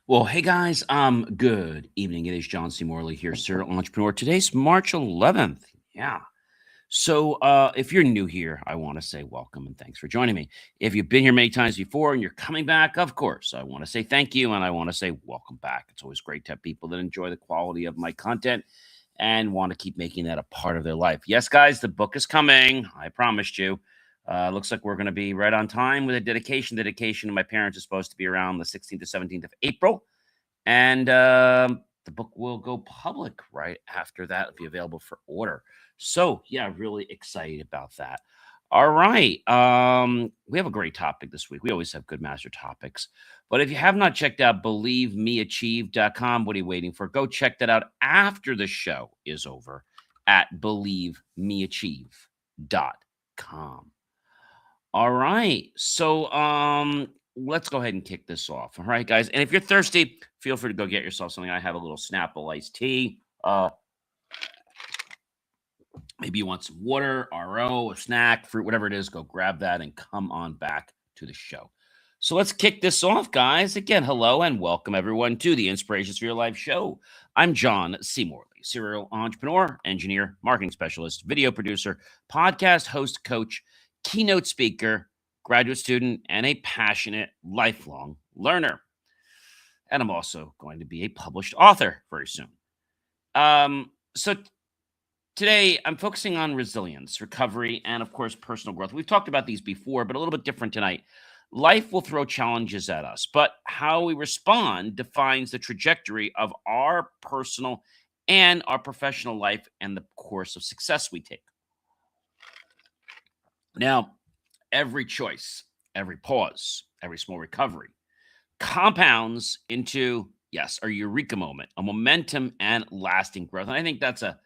Well, hey guys, good evening. It is John C. Morley here, serial entrepreneur. Today's March 11th. Yeah. So, if you're new here, I want to say welcome and thanks for joining me. If you've been here many times before and you're coming back, of course, I want to say thank you and I want to say welcome back. It's always great to have people that enjoy the quality of my content and want to keep making that a part of their life. Yes, guys, the book is coming. I promised you. Looks like we're going to be right on time with a dedication. Dedication to my parents is supposed to be around the 16th to 17th of April. And the book will go public right after that. It'll be available for order. So, yeah, really excited about that. All right. We have a great topic this week. We always have good master topics. But if you have not checked out believemeachieve.com, what are you waiting for? Go check that out after the show is over at believemeachieve.com. All right. So, let's go ahead and kick this off. All right, guys. And if you're thirsty, feel free to go get yourself something. I have a little Snapple iced tea. Maybe you want some water, RO, a snack, fruit, whatever it is. Go grab that and come on back to the show. So let's kick this off, guys. Again, hello and welcome everyone to the Inspirations for Your Life show. I'm John C. Morley, serial entrepreneur, engineer, marketing specialist, video producer, podcast host, coach, keynote speaker, graduate student, and a passionate lifelong learner. And I'm also going to be a published author very soon. So today I'm focusing on resilience, recovery, and of course, personal growth. We've talked about these before, but a little bit different tonight. Life will throw challenges at us, but how we respond defines the trajectory of our personal and our professional life and the course of success we take. Now, every choice, every pause, every small recovery compounds into, yes, a eureka moment, a momentum and lasting growth. And I think that's a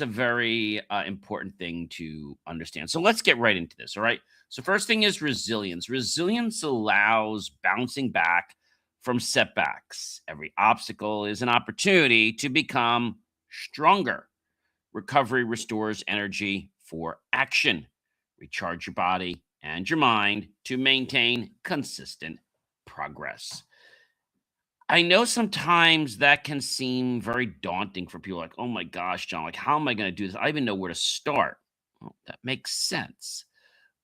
very important thing to understand. So let's get right into this. All right. So first thing is resilience. Resilience allows bouncing back from setbacks. Every obstacle is an opportunity to become stronger. Recovery restores energy for action. Recharge your body and your mind to maintain consistent progress. I know sometimes that can seem very daunting for people like, oh my gosh, John, like, how am I going to do this? I don't even know where to start. Well, that makes sense.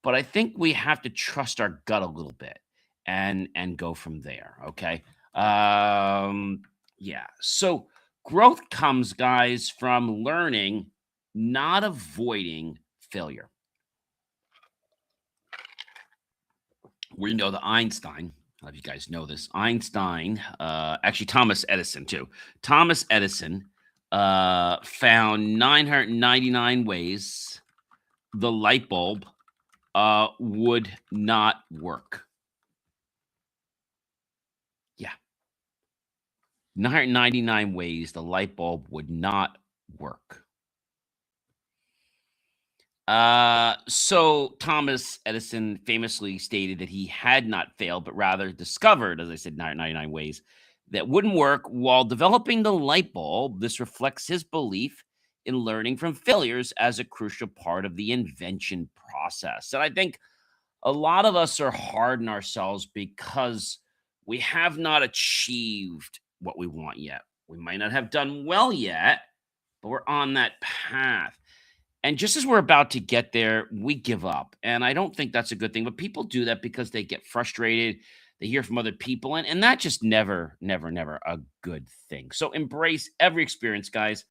But I think we have to trust our gut a little bit and go from there. Okay. Um, yeah. So growth comes, guys, from learning, not avoiding failure. We know that Einstein, I don't know if you guys know this, Einstein, actually Thomas Edison too. Thomas Edison found 999 ways the light bulb would not work. Yeah, 999 ways the light bulb would not work. So Thomas Edison famously stated that he had not failed, but rather discovered, as I said, 999 ways that wouldn't work while developing the light bulb. This reflects his belief in learning from failures as a crucial part of the invention process. And I think a lot of us are hard on ourselves because we have not achieved what we want yet. We might not have done well yet, but we're on that path. And just as we're about to get there, we give up. And I don't think that's a good thing. But people do that because they get frustrated. They hear from other people. And that just never a good thing. So embrace every experience, guys,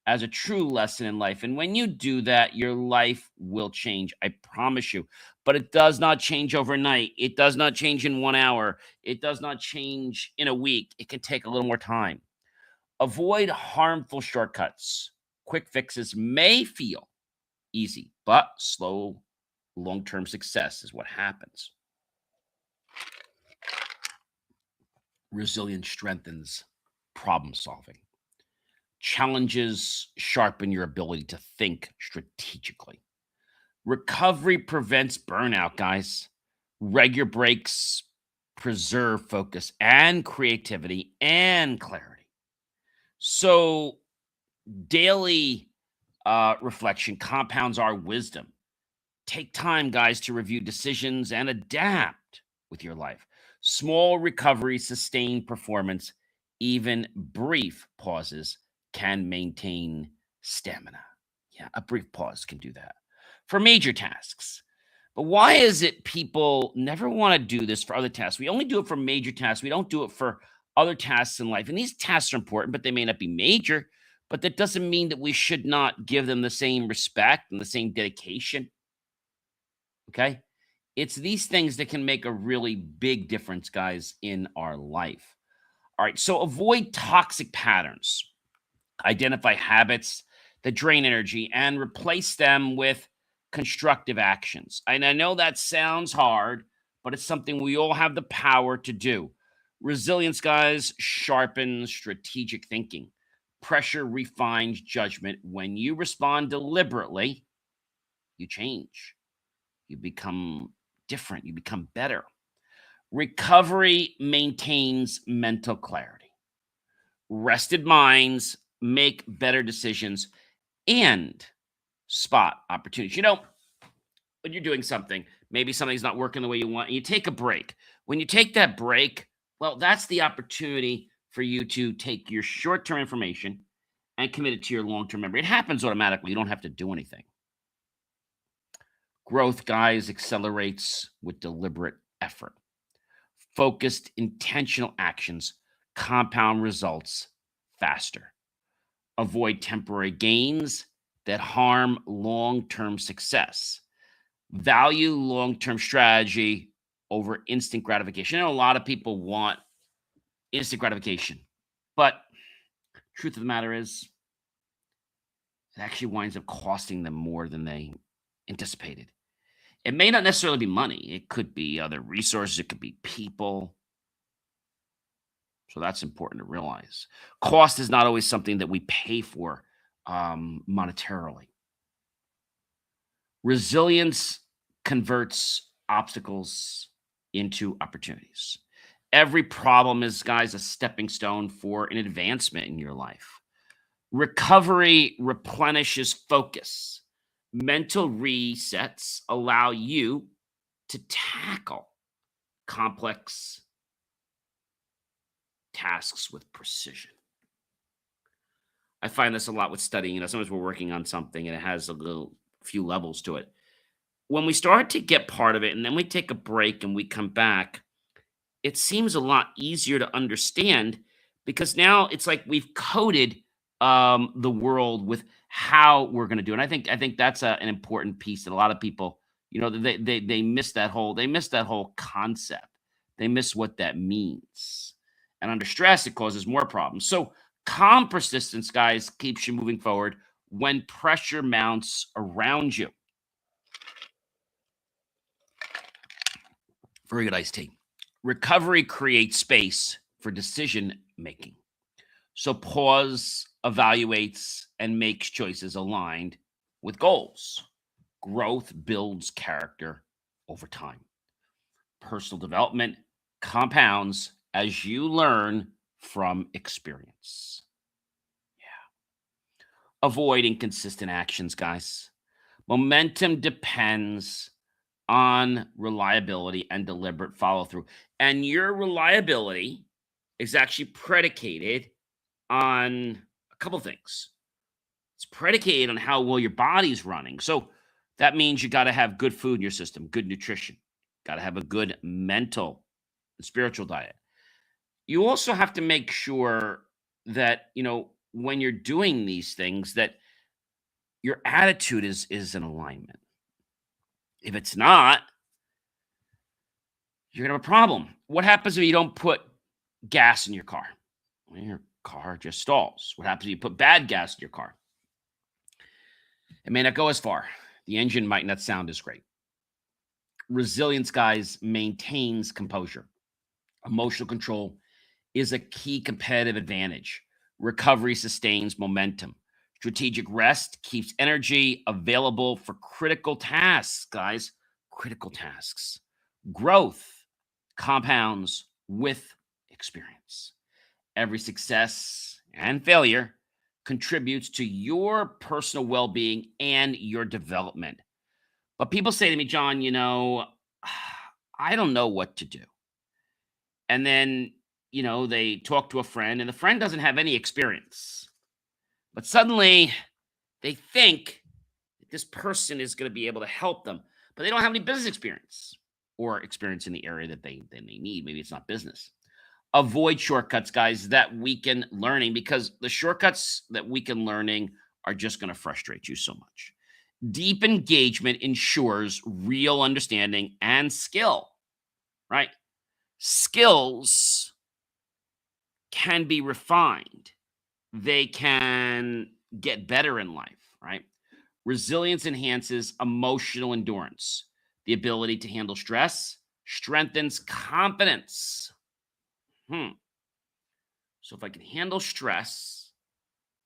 as a true lesson in life. And when you do that, your life will change. I promise you. But it does not change overnight. It does not change in 1 hour. It does not change in a week. It can take a little more time. Avoid harmful shortcuts. Quick fixes may feel easy, but slow long term success is what happens. Resilience strengthens problem solving. Challenges sharpen your ability to think strategically. Recovery prevents burnout, guys. Regular breaks preserve focus and creativity and clarity. So, daily reflection compounds our wisdom. Take time, guys, to review decisions and adapt with your life. Small recovery, sustained performance, even brief pauses can maintain stamina. Yeah, a brief pause can do that for major tasks. But why is it people never want to do this for other tasks? We only do it for major tasks. We don't do it for other tasks in life. And these tasks are important, but they may not be major. But that doesn't mean that we should not give them the same respect and the same dedication. Okay. It's these things that can make a really big difference, guys, in our life. All right. So avoid toxic patterns, identify habits that drain energy, and replace them with constructive actions. And I know that sounds hard, but it's something we all have the power to do. Resilience, guys, sharpens strategic thinking. Pressure refines judgment. When you respond deliberately, you change. You become different. You become better. Recovery maintains mental clarity. Rested minds make better decisions and spot opportunities. When you're doing something, maybe something's not working the way you want, and you take a break. When you take that break, well, that's the opportunity for you to take your short-term information and commit it to your long-term memory. It happens automatically. You don't have to do anything. Growth, guys, accelerates with deliberate effort. Focused, intentional actions compound results faster. Avoid temporary gains that harm long-term success. Value long-term strategy over instant gratification. I know a lot of people want instant gratification, but truth of the matter is it actually winds up costing them more than they anticipated. It may not necessarily be money. It could be other resources. It could be people. So that's important to realize. Cost is not always something that we pay for monetarily. Resilience converts obstacles into opportunities. Every problem is, guys, a stepping stone for an advancement in your life. Recovery replenishes focus. Mental resets allow you to tackle complex tasks with precision. I find this a lot with studying. Sometimes we're working on something and it has few levels to it. When we start to get part of it and then we take a break and we come back, it seems a lot easier to understand because now it's like we've coded the world with how we're going to do it. And I think that's an important piece that a lot of people, they miss that whole concept. They miss what that means. And under stress, it causes more problems. So calm persistence, guys, keeps you moving forward when pressure mounts around you. Very good iced tea. Recovery creates space for decision making. So pause, evaluates, and makes choices aligned with goals. Growth builds character over time. Personal development compounds as you learn from experience. Yeah. Avoid inconsistent actions, guys. Momentum depends on reliability and deliberate follow through. And your reliability is actually predicated on a couple things. It's predicated on how well your body's running. So that means you got to have good food in your system, good nutrition, got to have a good mental and spiritual diet. You also have to make sure that, when you're doing these things, that your attitude is in alignment. If it's not, you're going to have a problem. What happens if you don't put gas in your car? Well, your car just stalls. What happens if you put bad gas in your car? It may not go as far. The engine might not sound as great. Resilience, guys, maintains composure. Emotional control is a key competitive advantage. Recovery sustains momentum. Strategic rest keeps energy available for critical tasks, guys. Critical tasks. Growth compounds with experience. Every success and failure contributes to your personal well-being and your development. But people say to me, John, I don't know what to do. And then, they talk to a friend, and the friend doesn't have any experience. But suddenly they think that this person is going to be able to help them, but they don't have any business experience or experience in the area that they need. Maybe it's not business. Avoid shortcuts, guys, that weaken learning, because the shortcuts that weaken learning are just going to frustrate you so much. Deep engagement ensures real understanding and skill, right? Skills can be refined, they can get better in life, right? Resilience enhances emotional endurance. The ability to handle stress strengthens confidence. Hmm. So if I can handle stress,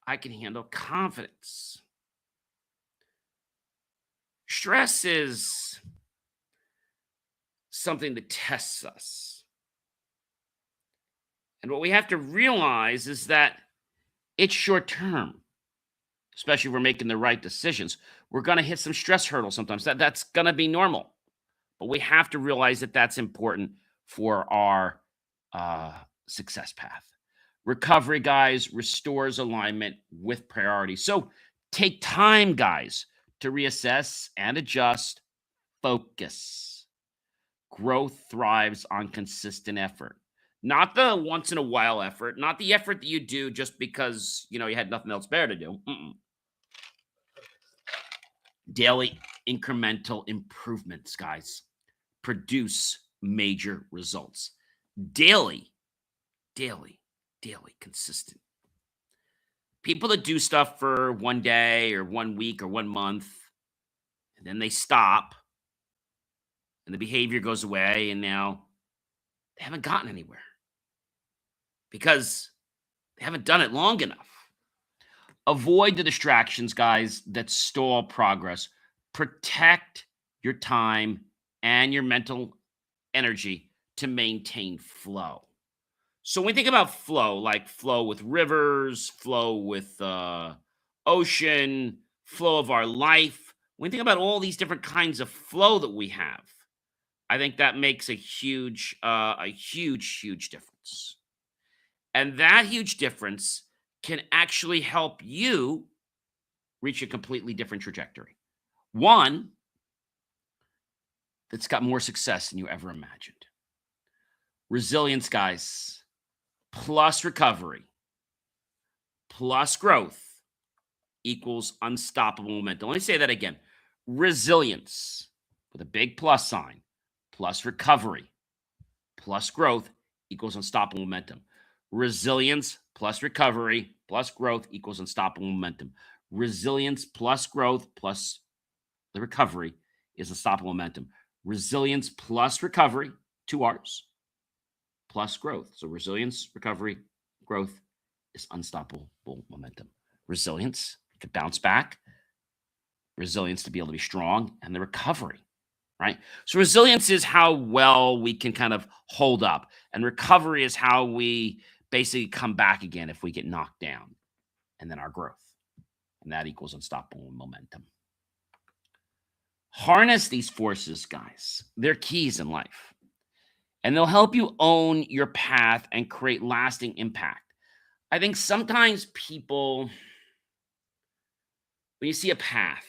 I can handle confidence. Stress is something that tests us. And what we have to realize is that it's short term, especially if we're making the right decisions. We're going to hit some stress hurdles sometimes. That's going to be normal. But we have to realize that that's important for our uh, success path. Recovery, guys, restores alignment with priorities. So take time, guys, to reassess and adjust. Focus. Growth thrives on consistent effort, not the once in a while effort, not the effort that you do just because you had nothing else better to do. Daily incremental improvements, guys, produce major results. Daily, daily, daily, consistent. People that do stuff for one day or 1 week or 1 month, and then they stop, and the behavior goes away, and now they haven't gotten anywhere because they haven't done it long enough. Avoid the distractions, guys, that stall progress. Protect your time and your mental energy to maintain flow. So when we think about flow, like flow with rivers, flow with ocean, flow of our life, when we think about all these different kinds of flow that we have, I think that makes a huge difference. And that huge difference can actually help you reach a completely different trajectory. One that's got more success than you ever imagined. Resilience, guys, plus recovery, plus growth equals unstoppable momentum. Let me say that again. Resilience with a big plus sign, plus recovery, plus growth equals unstoppable momentum. Resilience plus recovery plus growth equals unstoppable momentum. Resilience plus growth plus the recovery is unstoppable momentum. Resilience plus recovery, 2 R's, plus growth. So resilience, recovery, growth is unstoppable momentum. Resilience to bounce back, resilience to be able to be strong, and the recovery, right? So resilience is how well we can kind of hold up, and recovery is how we basically come back again if we get knocked down, and then our growth, and that equals unstoppable momentum. Harness these forces, guys. They're keys in life, and they'll help you own your path and create lasting impact. I think sometimes people, when you see a path,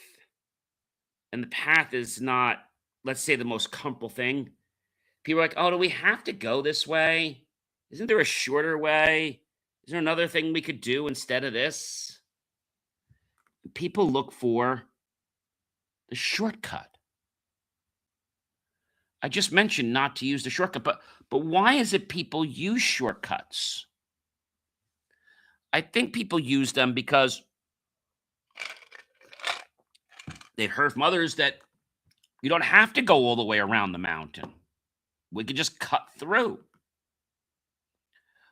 and the path is not, let's say, the most comfortable thing, people are like, oh, do we have to go this way? Isn't there a shorter way? Is there another thing we could do instead of this? People look for the shortcut. I just mentioned not to use the shortcut, but why is it people use shortcuts? I think people use them because they've heard from others that you don't have to go all the way around the mountain. We could just cut through.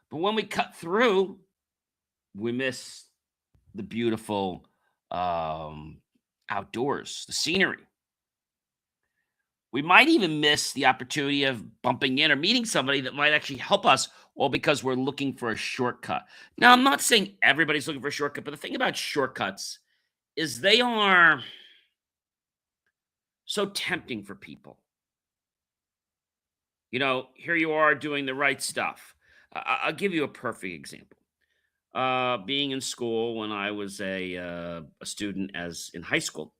But when we cut through, we miss the beautiful outdoors, the scenery. We might even miss the opportunity of bumping in or meeting somebody that might actually help us, all because we're looking for a shortcut. Now, I'm not saying everybody's looking for a shortcut, but the thing about shortcuts is they are so tempting for people. Here you are doing the right stuff. I'll give you a perfect example. Being in school when I was a student as in high school,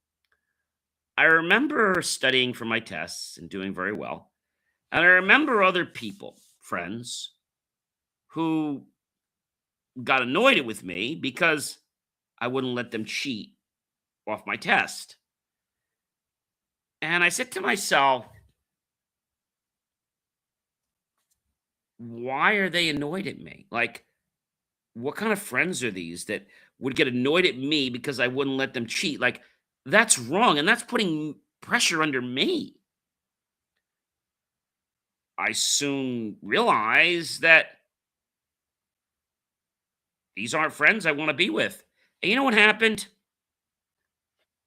I remember studying for my tests and doing very well. And I remember other people, friends, who got annoyed with me because I wouldn't let them cheat off my test. And I said to myself, why are they annoyed at me? Like, what kind of friends are these that would get annoyed at me because I wouldn't let them cheat? Like, that's wrong. And that's putting pressure under me. I soon realized that these aren't friends I want to be with. And you know what happened?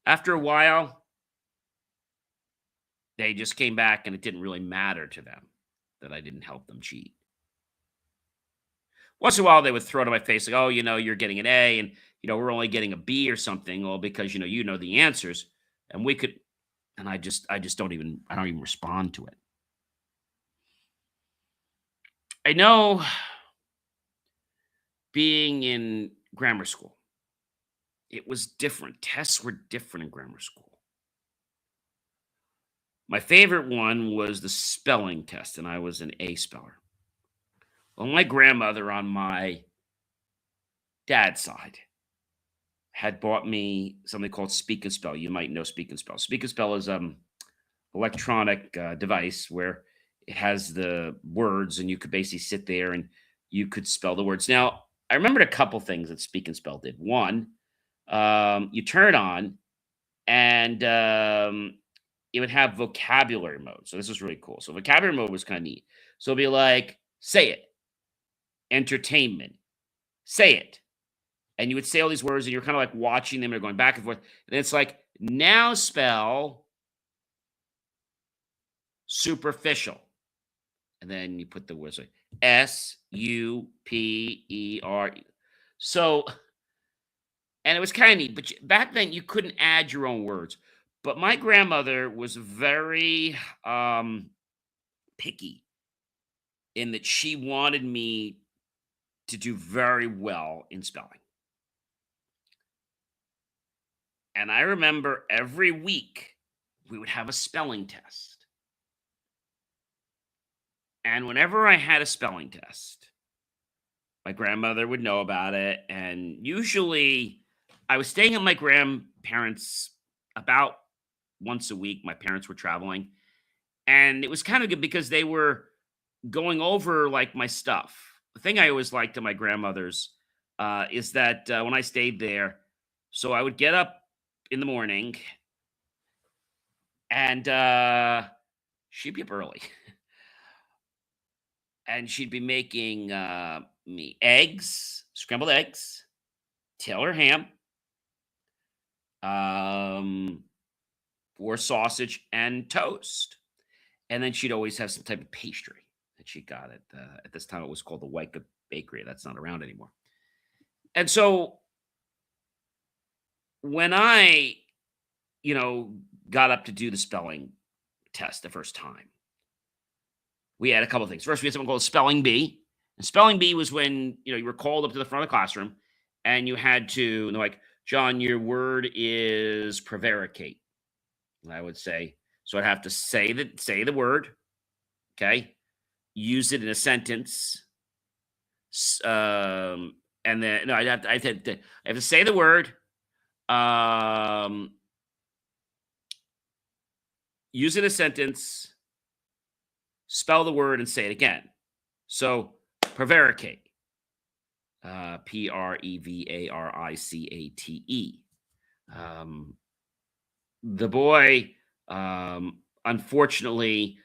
After a while, they just came back and it didn't really matter to them that I didn't help them cheat. Once in a while, they would throw it in my face like, "Oh, you're getting an A, and we're only getting a B or something." Well, because you know the answers, and we could. And I just don't even respond to it. I know being in grammar school, it was different. Tests were different in grammar school. My favorite one was the spelling test, and I was an A speller. Well, my grandmother on my dad's side had bought me something called Speak and Spell. You might know Speak and Spell. Speak and Spell is electronic device where it has the words, and you could basically sit there and you could spell the words. Now, I remembered a couple things that Speak and Spell did. One, you turn it on, and it would have vocabulary mode. So this was really cool. So vocabulary mode was kind of neat. So it'd be like, say it, entertainment, say it. And you would say all these words, and you're kind of like watching them. They're going back and forth. And it's like, now spell superficial. And then you put the words like Superer. So, and it was kind of neat. But back then, you couldn't add your own words. But my grandmother was very picky in that she wanted me to do very well in spelling. And I remember every week we would have a spelling test. And whenever I had a spelling test, my grandmother would know about it. And usually I was staying at my grandparents' about once a week. My parents were traveling. And it was kind of good because they were going over like my stuff. The thing I always liked at my grandmother's is that when I stayed there, so I would get up in the morning and she'd be up early and she'd be making me eggs, scrambled eggs, Taylor ham, um, or sausage and toast. And then she'd always have some type of pastry that she got at this time. It was called the White Good Bakery. That's not around anymore. And so when I, you know, got up to do the spelling test the first time, we had a couple of things. First, we had something called spelling bee. And spelling bee was when, you were called up to the front of the classroom and you had to, and they're like, John, your word is prevaricate. And I would say, so I'd have to say the word, okay? Use it in a sentence. And then no, I have to say the word, um, use it in a sentence, spell the word, and say it again. So prevaricate, Prevaricate. The boy, unfortunately,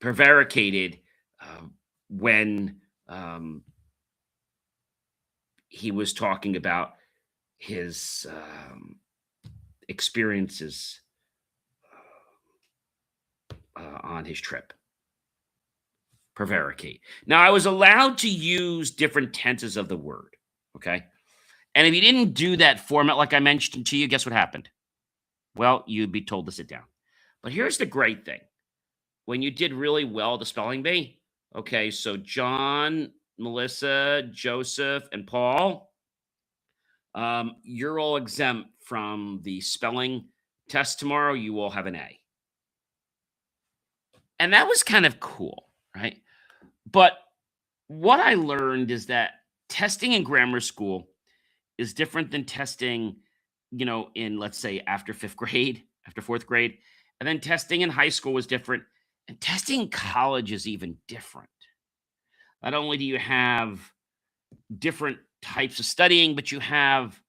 prevaricated when he was talking about his experiences on his trip. Prevaricate. Now, I was allowed to use different tenses of the word, okay? And if you didn't do that format like I mentioned to you, guess what happened? Well, you'd be told to sit down. But here's the great thing. when you did really well at the spelling bee. Okay, so John, Melissa, Joseph, and Paul, you're all exempt from the spelling test tomorrow. You all have an A. And that was kind of cool, right? But what I learned is that testing in grammar school is different than testing, in, let's say, after fifth grade, after fourth grade. And then testing in high school was different. And testing in college is even different. Not only do you have different types of studying, but you have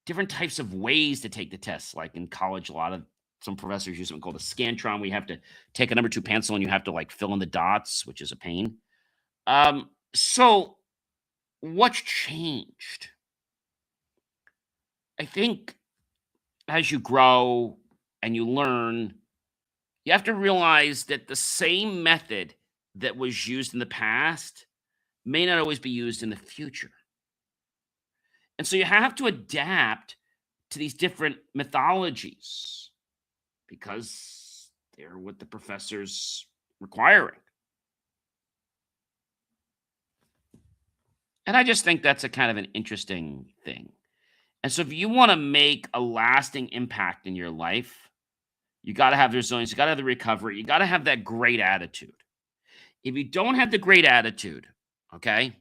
different types of ways to take the tests. Like in college, some professors use something called a scantron. We have to take a number two pencil and you have to like fill in the dots, which is a pain. So what's changed? I think as you grow and you learn, you have to realize that the same method that was used in the past may not always be used in the future. And so you have to adapt to these different mythologies because they're what the professor's requiring. And I just think that's a kind of an interesting thing. And so if you want to make a lasting impact in your life, you got to have the resilience, you got to have the recovery, you got to have that great attitude. If you don't have the great attitude, okay,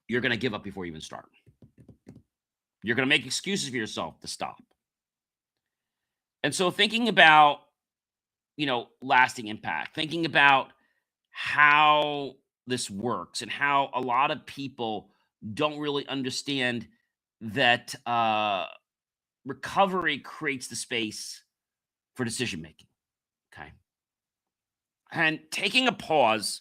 you're going to give up before you even start. You're going to make excuses for yourself to stop. And so thinking about, lasting impact, thinking about how this works and how a lot of people don't really understand that recovery creates the space for decision making. Okay. And taking a pause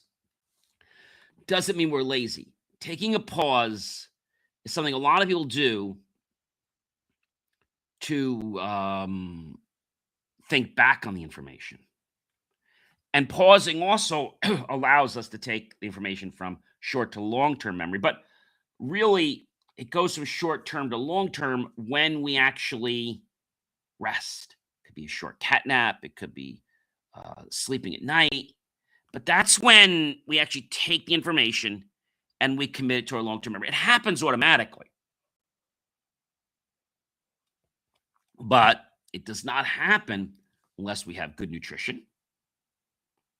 doesn't mean we're lazy. Taking a pause is something a lot of people do to think back on the information. And pausing also allows us to take the information from short to long-term memory. But really, it goes from short-term to long-term when we actually rest. It could be a short cat nap. It could be sleeping at night. But that's when we actually take the information and we commit it to our long-term memory. It happens automatically. But it does not happen unless we have good nutrition.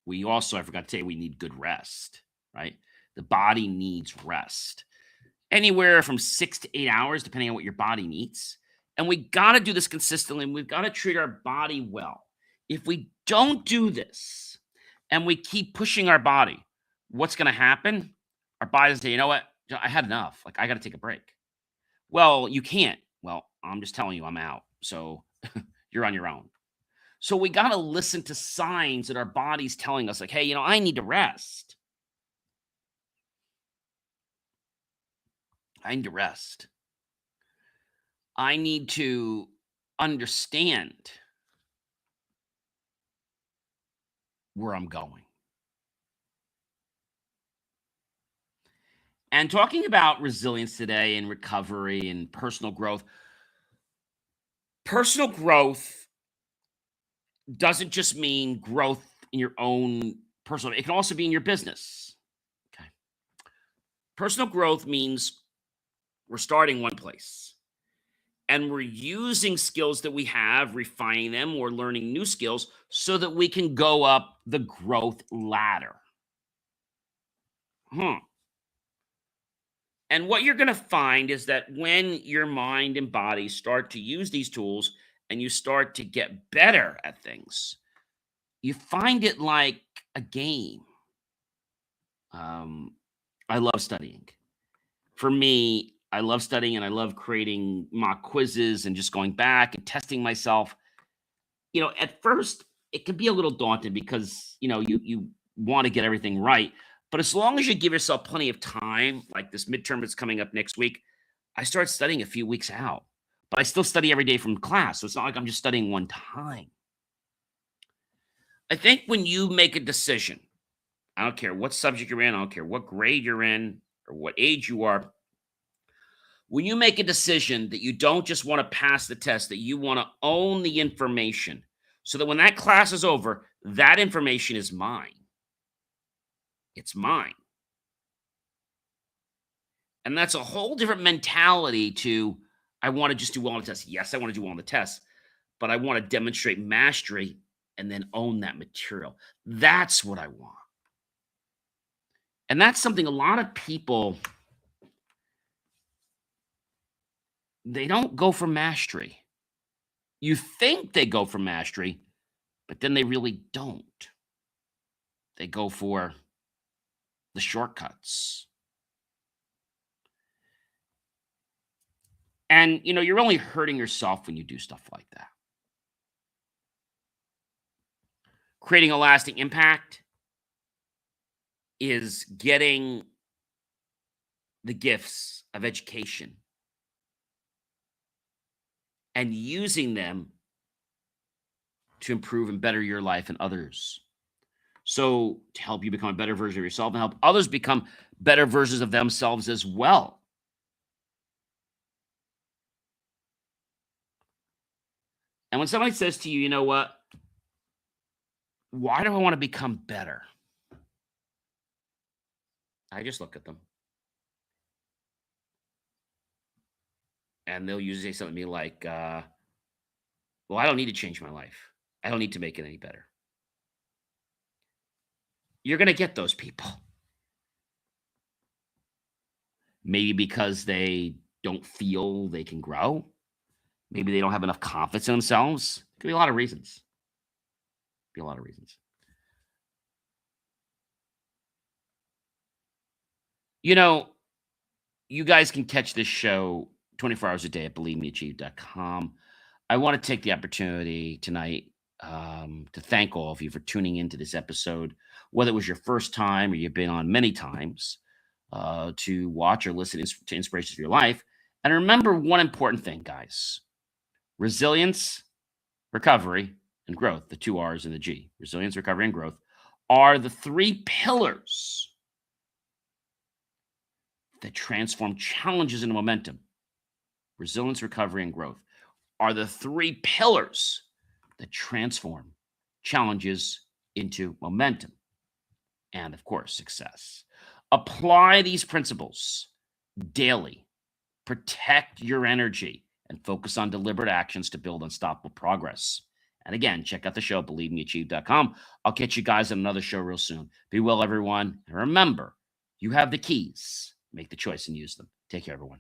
We also, I forgot to say, we need good rest, right? The body needs rest. Anywhere from 6 to 8 hours, depending on what your body needs. And we got to do this consistently. And we've got to treat our body well. If we don't do this and we keep pushing our body, what's going to happen? Our body's say, you know what? I had enough. Like, I got to take a break. Well, you can't. Well, I'm just telling you, I'm out. So you're on your own. So we got to listen to signs that our body's telling us, like, hey, I need to rest. I need to rest. I need to understand where I'm going. And talking about resilience today and recovery and personal growth doesn't just mean growth in your own personal, it can also be in your business. Okay. Personal growth means we're starting one place and we're using skills that we have, refining them or learning new skills so that we can go up the growth ladder. And what you're going to find is that when your mind and body start to use these tools and you start to get better at things, you find it like a game. I love studying. For me, I love studying and I love creating mock quizzes and just going back and testing myself. At first, it can be a little daunting because, you want to get everything right. But as long as you give yourself plenty of time, like this midterm that's coming up next week, I start studying a few weeks out. But I still study every day from class. So it's not like I'm just studying one time. I think when you make a decision, I don't care what subject you're in, I don't care what grade you're in or what age you are, When you make a decision that you don't just want to pass the test, that you want to own the information so that when that class is over, that information is mine. It's mine. And that's a whole different mentality to, I want to just do well on the test. Yes, I want to do well on the test, but I want to demonstrate mastery and then own that material. That's what I want. And that's something a lot of people, they don't go for mastery. You think they go for mastery, but then they really don't. They go for the shortcuts. And, you're only hurting yourself when you do stuff like that. Creating a lasting impact is getting the gifts of education and using them to improve and better your life and others. So to help you become a better version of yourself and help others become better versions of themselves as well. And when somebody says to you, you know what? Why do I want to become better? I just look at them. And they'll usually say something to me like, well, I don't need to change my life. I don't need to make it any better. You're going to get those people. Maybe because they don't feel they can grow. Maybe they don't have enough confidence in themselves. Could be a lot of reasons. You guys can catch this show 24 hours a day at believemeachieve.com. I want to take the opportunity tonight to thank all of you for tuning into this episode, whether it was your first time or you've been on many times to watch or listen to Inspirations for Your Life. And remember one important thing, guys. Resilience, recovery, and growth, the 2 R's and the G, resilience, recovery, and growth, are the 3 pillars that transform challenges into momentum. Resilience, recovery, and growth are the 3 pillars that transform challenges into momentum and, of course, success. Apply these principles daily. Protect your energy and focus on deliberate actions to build unstoppable progress. And again, check out the show, believemeachieve.com. I'll catch you guys on another show real soon. Be well, everyone. And remember, you have the keys. Make the choice and use them. Take care, everyone.